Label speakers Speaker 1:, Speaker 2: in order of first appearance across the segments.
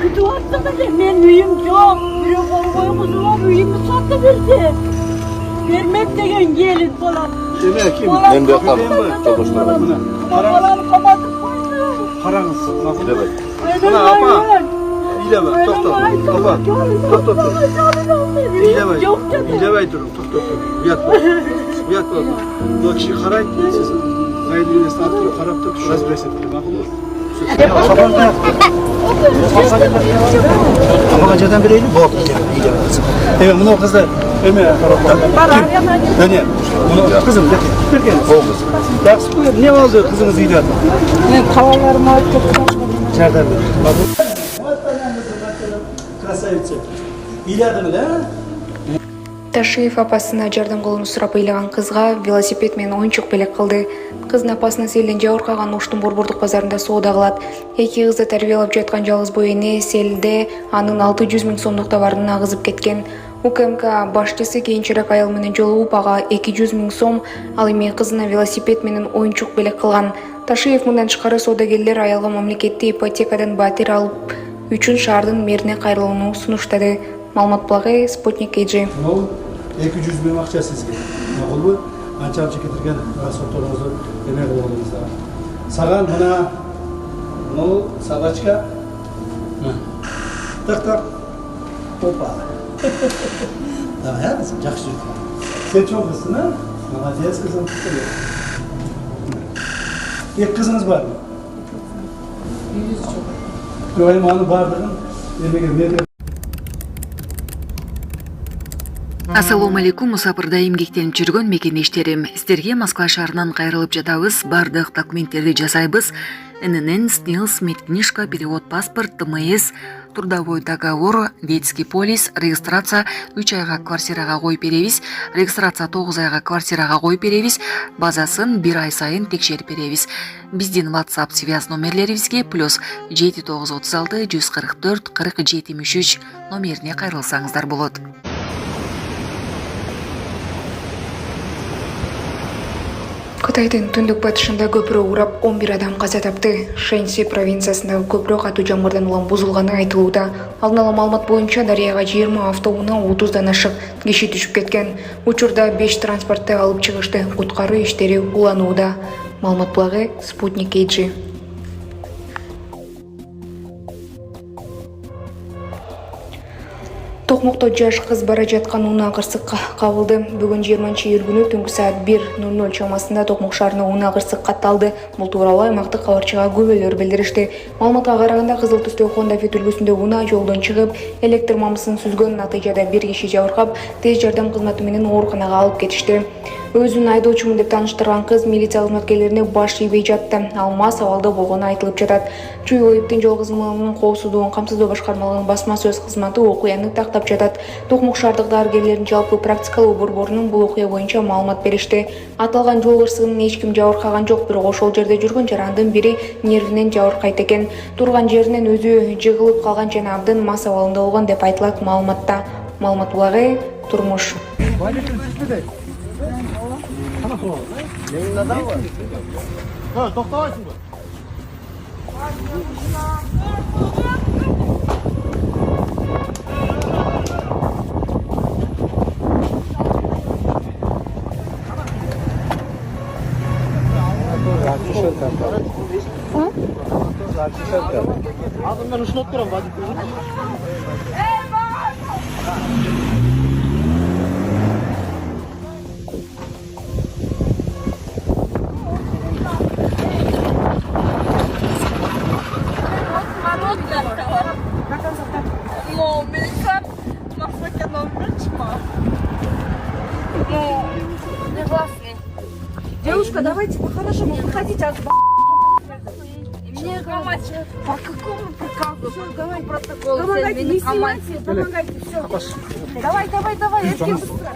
Speaker 1: Kötü hasta da benim üyüm yok. Bir boy kuzuma üyümü sattı verdi. Vermek degen gelin falan.
Speaker 2: Demek ki
Speaker 3: Ben de yaparım. Çok hoşuma gitti.
Speaker 1: Falan kapatıp koydu.
Speaker 2: paranız nasıl?
Speaker 3: Evet.
Speaker 1: Buna
Speaker 2: apa? İleme, tok tok. Apa? Tok tok. İleme. İleme durun, tok tok. Uyat bak. Uyat bak. Bu kişi karayın siz. Gayri üniversite altına karap da şurası resetli. Bakın mı? Ama kaçadan bireydi bu evet bunu kızlar Ömer Daniel bunu kızım bir kere o kızım ya ne oldu kızınız iyi yaptı
Speaker 1: Ben tavalarımı çok
Speaker 2: içeriden bak красавица İlyadın da
Speaker 4: Ташиев апасына жардам кылууну сурап ыйлаган кызга велосипед менен оюнчук белек кылды. Кыздын апасына селден жабыркаган Оштун Борбордук базарында соода кылат. Эки кызды тарбиялап жаткан жалгыз бой эне селде анын 600 000 сомдук товарын агызып кеткен. УКМК башчысы кийинчерээк аял менен жолугуп ага 200 000 сом, ал эми кызына велосипед менен оюнчук белек кылган. Ташиев мындан тышкары соодагерлер аялга мамлекеттик ипотекадан батир алып үчүн шаардын мэрине кайрылууну сунуштады. Маалымат булагы Спутник KG.
Speaker 2: 200 000 акча сизге. Макулбу? Анча-анча кетирген расходторуңузду эме кылыңыз. Саган мына собачка. Так. Опа. Давай, я жакшы жүрүп. Сен чоңсуң, а? Молодец, кызым. Эки кызыңыз барбы? Көйм анын бардыгын эмеге
Speaker 5: Ассалому алейкум, Мусапырда эмгектенип жүргөн мекендештерим. Сиздерге Москва шаарынан кайрылып жатабыз. Бардык документтерди жасайбыз. ННН, СНИЛС, медкнижка, перевод, паспорт, ТМС, трудовой договор, детский полис, регистрация 3 айга квартирага коюп беребиз. Регистрация 9 айга квартирага коюп беребиз. Базасын 1 ай сайын текшерип беребиз. Биздин WhatsApp связь номерлерибизге +7936 144 4073 номерине кайрылсаңыздар болот. Кытайдын түндүк батышында көпүрө урап 11 адам каза тапты. Шэньси провинциясындагы көпүрө катуу жамгырдан улам бузулганы айтылууда. Алдын ала маалымат боюнча дарыяга 20 автоунаа 30дан ашык киши түшүп кеткен. Учурда 5 транспортты алып чыгышты. Куткаруу иштери уланууда. Маалымат булагы Спутник KG. Токмокто жаш кыз бара жаткан унаа кырсыкка кабылды. Бүгүн 20-июль күнү түнкү саат 1:00 чамасында Токмок шаарына унаа кырсык катталды. Бул тууралуу аймактык кабарчыга күбөлөр билдиришти. Маалыматка караганда кызыл түстөгү Honda Fit үлгүсүндө унаа жолдон чыгып, электр мамысын сүзгөн, натыйжада 1 киши жабыркап, тез жардам кызматы менен ооруканага алып кетишти. Өзүн айдоочумун деп тааныштырган кыз милиция кызматкерлерине баш ийбей жатты. Ал мас абалда болгону айтылып жатат. Чүй ойуптун жол кызматынын коопсуздугун камсыздоо башкармалыгынын басма сөз кызматы окуяны тактап жатат. Токмок шаардык дарыгерлердин жалпы практикалуу борборунун бул окуя боюнча маалымат беришти. Аталган жол кырсыгынан эч ким жабыркаган жок, бирок ошол жерде жүргөн жарандын бири нервинен жабыркайт экен. Турган жеринен өзү жыгылып калган жана абдан мас абалында болгон деп айтылат маалыматта. Маалымат булагы Турмуш.
Speaker 2: Adamlar ушул отурам водитель.
Speaker 1: Ну, милиция Москва номер Ну, негласный. Девушка, давайте по-хорошему выходите от мне по какому приказу? Все, давай протокол. Помогайте, не снимайте, помогайте, все. Давай, этим быстро.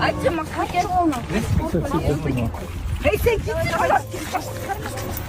Speaker 1: Этим макаронов. Эй, садитесь, пожалуйста.